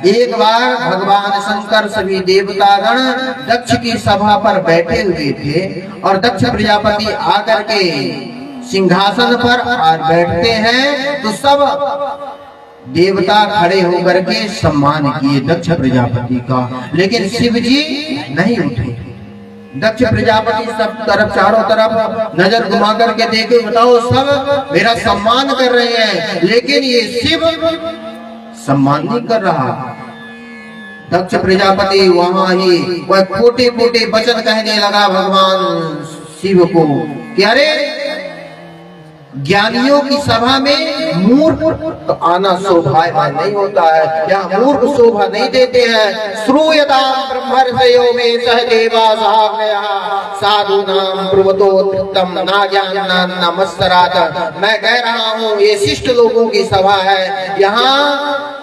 एक बार भगवान शंकर सभी देवतागण दक्ष की सभा पर बैठे हुए थे और दक्ष प्रजापति आकर के सिंहासन पर बैठते हैं तो सब देवता खड़े होकर के सम्मान किए दक्ष प्रजापति का, लेकिन शिव जी नहीं उठे। दक्ष प्रजापति सब तरफ चारों तरफ नजर घुमा करके देखे, बताओ सब मेरा सम्मान कर रहे हैं, लेकिन ये शिव सम्मान नहीं कर रहा। दक्ष प्रजापति वहां ही वह खोटे खोटे वचन कहने लगा भगवान शिव को कि अरे ज्ञानियों की सभा में मूर्ख तो आना शोभायमान नहीं होता है, यहाँ मूर्ख शोभा नहीं देते हैं। श्रूयताम ब्रह्मर्षयो में सहदेवा साग्रया साधूनां ब्रुवतोत्तम ना ज्ञानान् नमस्सरात्। मैं कह रहा हूँ ये शिष्ट लोगों की सभा है, यहाँ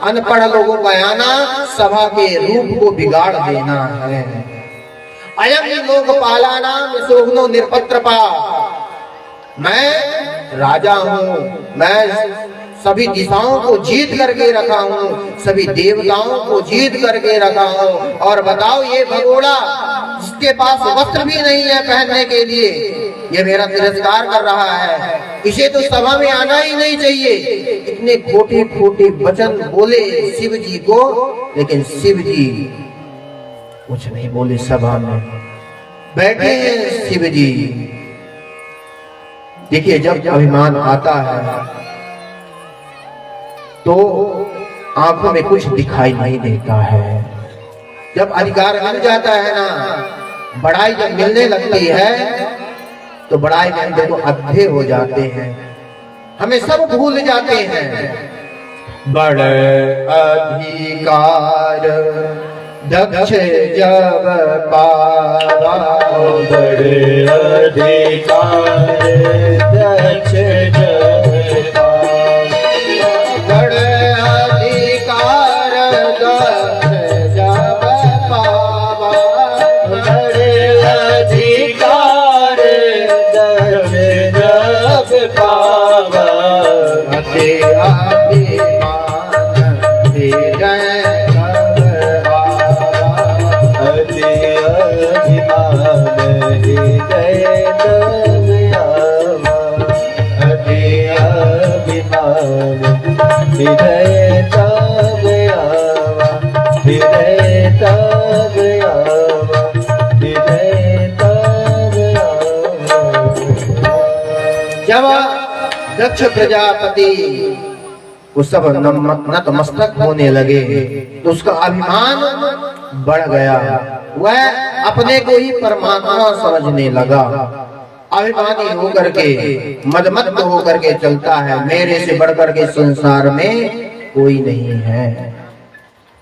अनपढ़ लोगों का आना सभा के रूप को बिगाड़ देना है। अयम लोकपालानां सोहनो निरपत्रपा। मैं राजा हूँ, मैं सभी दिशाओं को जीत करके रखा हूँ, सभी देवताओं को जीत करके रखा हूँ। और बताओ ये भगोड़ा जिसके पास वस्त्र भी नहीं है पहनने के लिए, ये मेरा तिरस्कार कर रहा है, इसे तो सभा में आना ही नहीं चाहिए। इतने खोटे खोटे वचन बोले शिव जी को, लेकिन शिव जी कुछ नहीं बोले। सभा में बैठे हैं शिव जी। देखिए जब अभिमान आता है तो आंखों में कुछ दिखाई नहीं देता है। जब अधिकार मिल जाता है ना, बड़ाई जब मिलने लगती है तो बड़ाई में देखो अधे हो जाते हैं, हमें सब भूल जाते हैं। बड़े अधिकार दक्ष जब पावा, बड़े अधिकार दक्ष जब पावा, बड़े अधिकार दक्ष जब पावा, बड़े अधिकार दक्ष जब पावा, अति अभिमान हृदय हृदय तब आवा, हृदय तब आवा, हृदय तब आवा। जब दक्ष प्रजापति वो सब नतमस्तक होने लगे तो उसका अभिमान बढ़ गया, वह अपने को ही परमात्मा समझने लगा। अभिमानी होकर के मदमस्त होकर के चलता है, मेरे से बढ़कर के संसार में कोई नहीं है।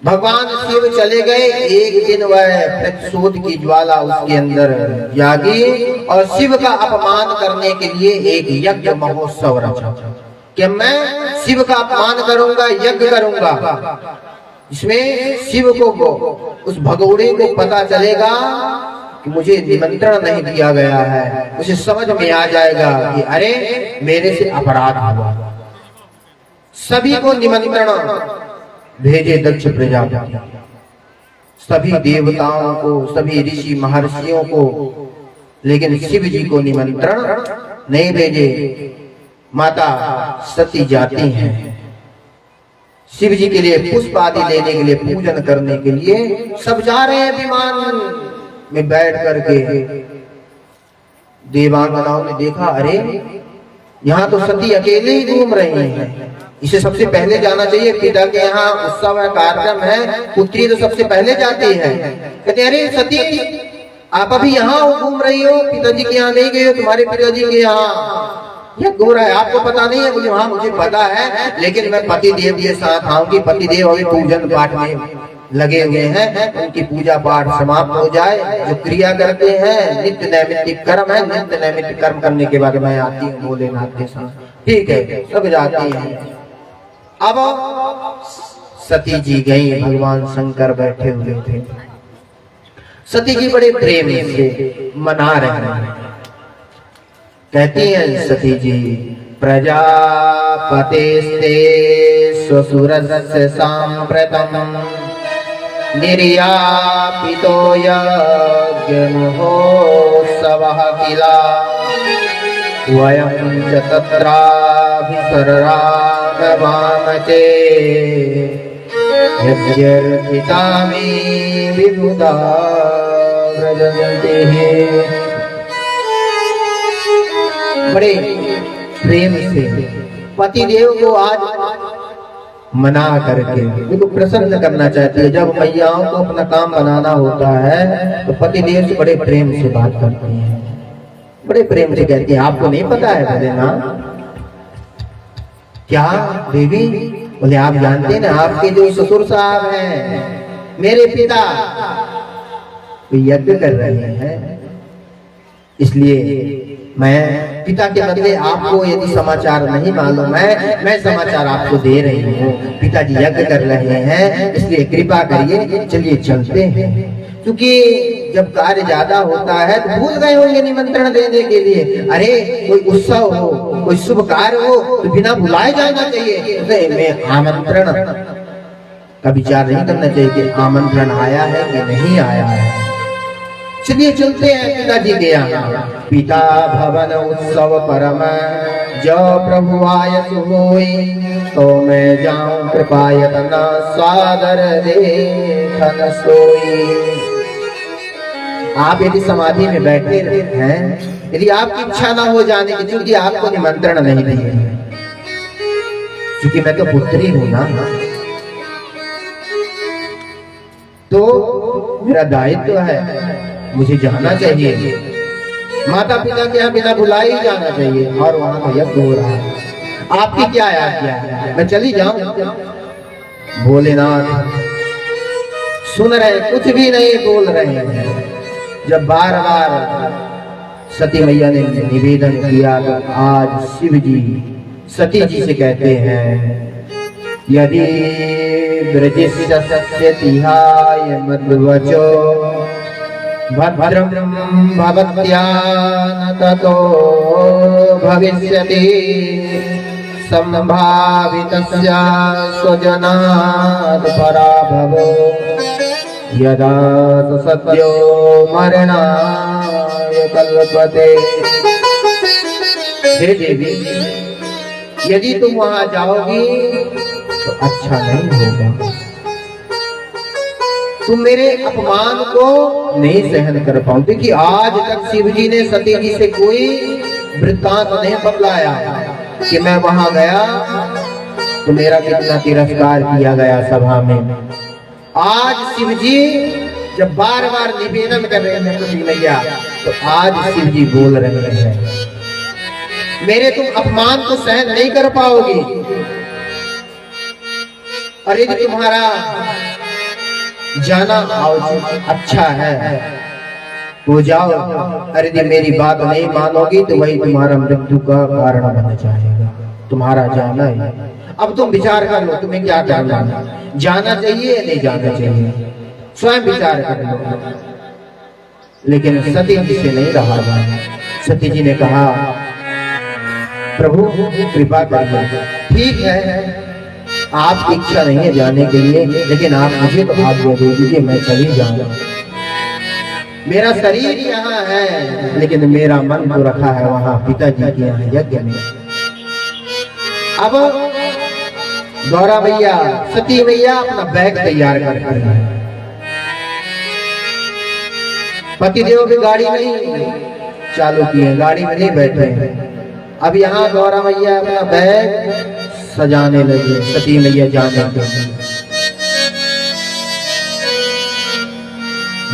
भगवान शिव चले गए। एक दिन वह प्रतिशोध की ज्वाला उसके अंदर जागी और शिव का अपमान करने के लिए एक यज्ञ महोत्सव रचा कि मैं शिव का अपमान करूंगा, यज्ञ करूंगा। इसमें शिव को उस भगोड़े को पता चलेगा कि मुझे निमंत्रण नहीं दिया गया है, उसे समझ में आ जाएगा कि अरे मेरे से अपराध हुआ। सभी को निमंत्रण भेजे दक्ष प्रजापति, सभी देवताओं को, सभी ऋषि महर्षियों को, लेकिन शिव जी को निमंत्रण नहीं भेजे। माता सती जाती हैं शिव जी के लिए पुष्प आदि लेने के लिए, पूजन करने के लिए सब जा रहे हैं। विमान में बैठ करके देवांगनाओं ने देखा, अरे यहाँ तो सती अकेले ही घूम रही हैं, इसे सबसे पहले जाना चाहिए। पिता के यहाँ उत्सव है, कार्यक्रम है, पुत्री तो सबसे पहले जाती है। कहते अरे सती आप अभी यहाँ घूम रही हो, पिताजी के यहाँ नहीं गए हो, तुम्हारे पिताजी के यहाँ यह हो रहा है, आपको पता नहीं है? मुझे मुझे पता है, लेकिन मैं पति देव के साथ आऊंगी। पति देव अभी पूजन पाठ में लगे हुए हैं, उनकी पूजा पाठ समाप्त हो जाए, जो क्रिया करते हैं नित्य नैमित्तिक कर्म है, नित्य नैमित्तिक कर्म करने के बाद मैं आती हूँ भोलेनाथ के साथ। ठीक है, सब जाती हैं। अब सती जी गई, भगवान शंकर बैठे हुए थे। सती जी बड़े प्रेम से मना रहे हैं। कहती हैं सती जी, प्रजापतिस्ते स्वसुरस्य सांप्रतम् निर्यापितो यज्ञमहोत्सवः किला वयं च तत्राभिसररामवामचे यज्ञर्पिता मे विबुधा व्रजन्ति। बड़े प्रेम से पतिदेव को आज मना करके उनको प्रसन्न करना चाहती है। जब मैयाओं को अपना काम बनाना होता है तो पतिदेव से बड़े प्रेम से बात करती हैं, बड़े प्रेम से कहती है आपको नहीं पता है? बोले ना क्या देवी? बोले आप जानते हैं ना आपके जो ससुर साहब हैं मेरे पिता यज्ञ कर रहे हैं, इसलिए मैं पिता के बदले आपको यदि समाचार नहीं मालूम है मैं समाचार आपको दे रही हूँ। पिताजी यज्ञ कर रहे हैं इसलिए कृपा करिए, चलिए चलते हैं। क्योंकि जब कार्य ज्यादा होता है तो भूल गए होंगे निमंत्रण देने के लिए। अरे कोई उत्सव हो, कोई शुभ कार्य हो तो बिना बुलाए जाना चाहिए। मैं आमंत्रण का विचार नहीं करना चाहिए कि आमंत्रण आया है कि नहीं आया है। चलिए चलते हैं पिताजी के यहाँ। पिता भवन उत्सव परम जो प्रभु आय सोई, तो मैं जाऊं कृपायतन सादर देखन सोई। आप यदि समाधि में बैठे हैं, यदि आपकी इच्छा ना हो जाने की, क्योंकि आपको निमंत्रण नहीं दिए, क्योंकि मैं तो पुत्री हूं ना, तो मेरा दायित्व है, मुझे जाना चाहिए। माता पिता के यहाँ बिना बुलाए ही जाना चाहिए। और वहां तो यज्ञ हो रहा है, आपकी क्या आज्ञा है? मैं चली जाऊं? भोलेनाथ सुन रहे, कुछ भी नहीं बोल रहे हैं। जब बार बार सती मैया ने निवेदन किया तो आज शिव जी सती जी से कहते हैं यदि ब्रजस्य तिहाय मद्वचो भद्रं भवत्या न ततो भविष्यति संभावितस्य स्वजनात् पराभवो यदा सद्यो मरणाय कल्पते। हे देवी, यदि तुम वहां जाओगी तो अच्छा नहीं होगा। तुम मेरे अपमान को नहीं सहन कर पाओगे कि आज तक शिव जी ने सती जी से कोई वृत्तांत नहीं बतलाया कि मैं वहां गया तो मेरा कितना तिरस्कार किया गया सभा में। आज शिव जी जब बार बार निवेदन कर रहे हैं सती मैया, तो आज शिव जी बोल रहे हैं मेरे तुम अपमान को सहन नहीं कर पाओगी। और यदि तुम्हारा जाना अच्छा है तो जाओ, अरे यदि मेरी बात नहीं मानोगी तो वही तुम्हारा मृत्यु का कारण बन जाएगा, तुम्हारा जाना ही। अब तुम विचार कर लो तुम्हें क्या करना है, जाना चाहिए या नहीं जाना चाहिए, स्वयं विचार कर लो। लेकिन सती जी से नहीं रहा जाना। सती जी ने कहा प्रभु कृपा करिए, ठीक है आपकी इच्छा नहीं है जाने के लिए, लेकिन आप मुझे तो आज्ञा दे दीजिए, मैं चली जाऊंगा। मेरा शरीर यहाँ है लेकिन मेरा मन तो रखा है वहां पिताजी के यहाँ यज्ञ में। अब गौरा मैया सती मैया अपना बैग तैयार कर रही है। पतिदेव की गाड़ी नहीं चालू की है, गाड़ी में नहीं बैठे हैं। अब यहाँ गौरा मैया अपना बैग सजाने लगे सती मैया जाने के लिए।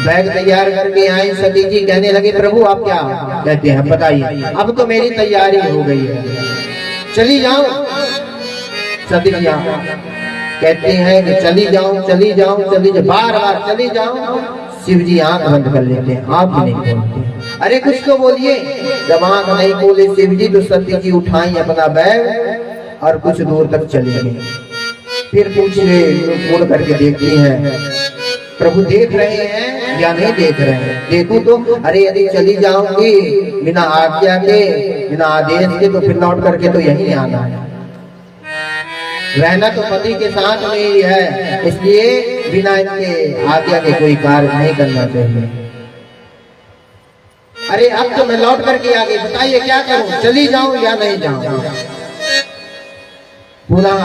बैग तैयार करके आई सती जी, कहने लगे प्रभु आप क्या कहते हैं बताइए, अब तो मेरी तैयारी हो गई है, चली जाओ। सती जी कहते हैं कि चली जाऊं चली जाऊं चली जाऊं, बार बार चली जाऊं। शिव जी आंख बंद कर लेते हैं, आंख भी नहीं खोलते। अरे कुछ तो बोलिए। जब आंख नहीं खोले शिव जी तो सती जी उठाई अपना बैग और कुछ दूर तक चली गई। फिर पूछे मुड़ करके देखती हैं प्रभु देख रहे हैं या नहीं देख रहे हैं। देखूं तो अरे यदि चली जाऊंगी बिना आज्ञा के बिना आदेश के तो फिर लौट करके तो यहीं आना है। रहना तो पति के साथ में ही है, इसलिए बिना इनके आज्ञा के कोई कार्य नहीं करना चाहिए। अरे अब तो मैं लौट करके आ गई, बताइए क्या करूं, चली जाऊं या नहीं जाऊं? पुनः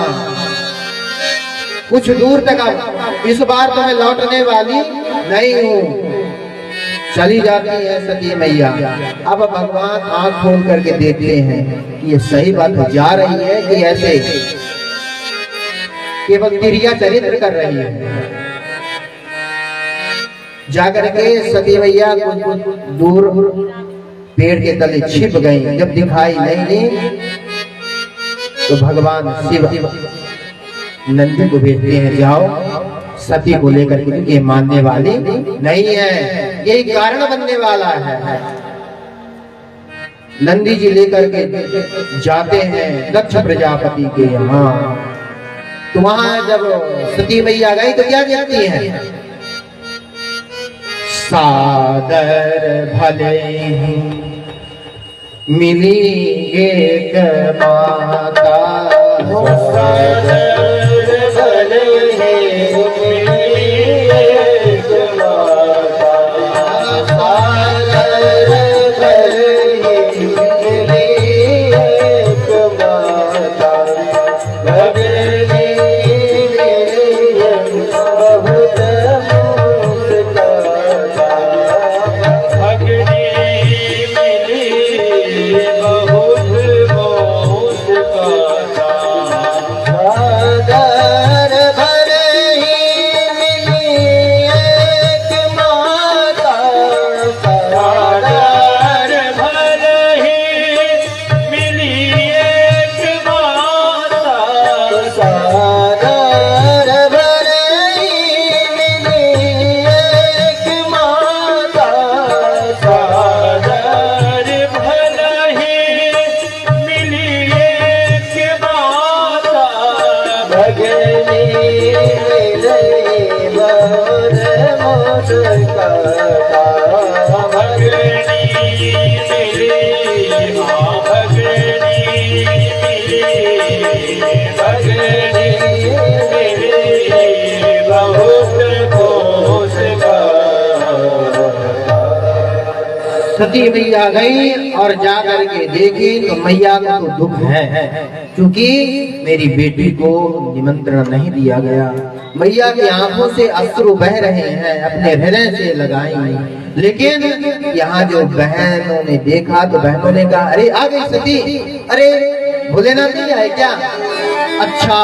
कुछ दूर तक, अब इस बार तो मैं लौटने वाली नहीं हूं। चली जाती है सती मैया। अब भगवान आंख खोल करके देखते हैं कि ये सही बात जा रही है कि ऐसे केवल क्रिया चरित्र कर रही है। जाकर के सती मैया कुछ दूर पेड़ के तले छिप गई। जब दिखाई नहीं दी तो भगवान शिव नंदी को भेजते हैं, जाओ सती को लेकर के, क्योंकि ये मानने वाली नहीं है, यही कारण बनने वाला है। नंदी जी लेकर के जाते हैं दक्ष प्रजापति के यहाँ। तो वहां जब सती मैया गई तो क्या कहती है? सादर भले मिली एक माता, सती मैया गई और जाकर के देखी तो मैया को तो दुख है, क्योंकि मेरी बेटी को निमंत्रण नहीं दिया गया। मैया की आंखों से अश्रु बह रहे हैं, अपने हृदय से लगाई। लेकिन यहाँ जो बहनों ने देखा तो बहनों ने कहा, अरे आ गई सती, अरे भोलेनाथ नहीं आए क्या? अच्छा,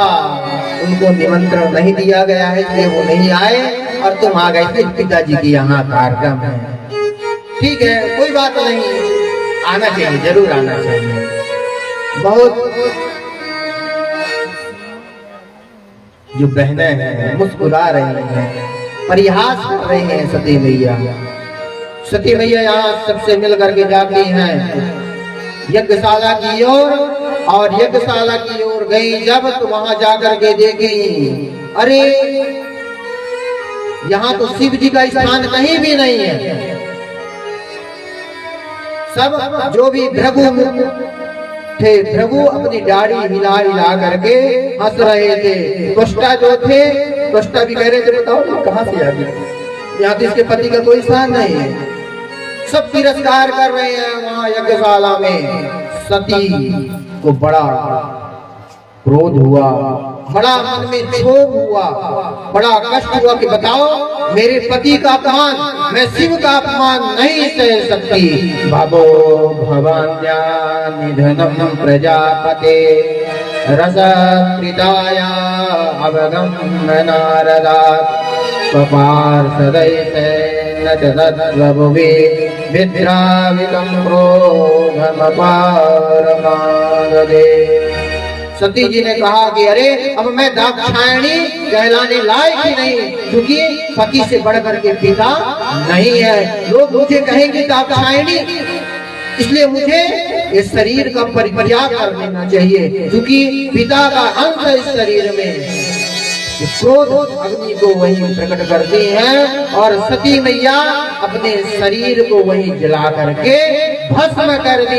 उनको निमंत्रण नहीं दिया गया है इसलिए वो नहीं आए और तुम आ गए थे, पिताजी की यहाँ कार्यक्रम है। ठीक है, कोई बात नहीं, आना चाहिए, जरूर आना चाहिए। बहुत जो बहनें हैं मुस्कुरा रही हैं, परिहास कर रही हैं सती मैया। सती मैया यहाँ सबसे मिल करके जाती हैं यज्ञशाला की ओर, और यज्ञशाला की ओर गई जब तो वहां जाकर के देखी, अरे यहाँ तो शिव जी का स्थान कहीं भी नहीं है। सब जो भी भृगु थे, भृगु अपनी दाढ़ी हिला हिला करके हंस रहे थे। त्वष्टा जो थे, त्वष्टा भी कह रहे थे, बताओ कहाँ से आ गई, यहाँ तो इसके पति का कोई स्थान नहीं है। सब तिरस्कार कर रहे हैं वहां यज्ञशाला में। सती को बड़ा क्रोध हुआ, बड़ा मन में क्षोभ हुआ, बड़ा कष्ट हुआ कि बताओ मेरे पति का अपमान, मैं शिव का अपमान नहीं सह सकती। भागो भवान्या निधनम प्रजापते रसकृताया अवगम नारदात् स्वपार्षदैते न च तद्वभुवि विद्रावितं क्रोधमपारमागदे। सती जी ने कहा कि अरे अब मैं दाक्षायणी कहलाने लायक ही नहीं, क्योंकि पति से बढ़कर के पिता नहीं है। लोग मुझे कहेंगे दाक्षायणी, इसलिए मुझे इस शरीर का परित्याग कर देना चाहिए, क्योंकि पिता का अंश इस शरीर में। क्रोध अग्नि को वहीं प्रकट करती हैं और सती मैया अपने शरीर को वहीं जला करके भस्म कर दी।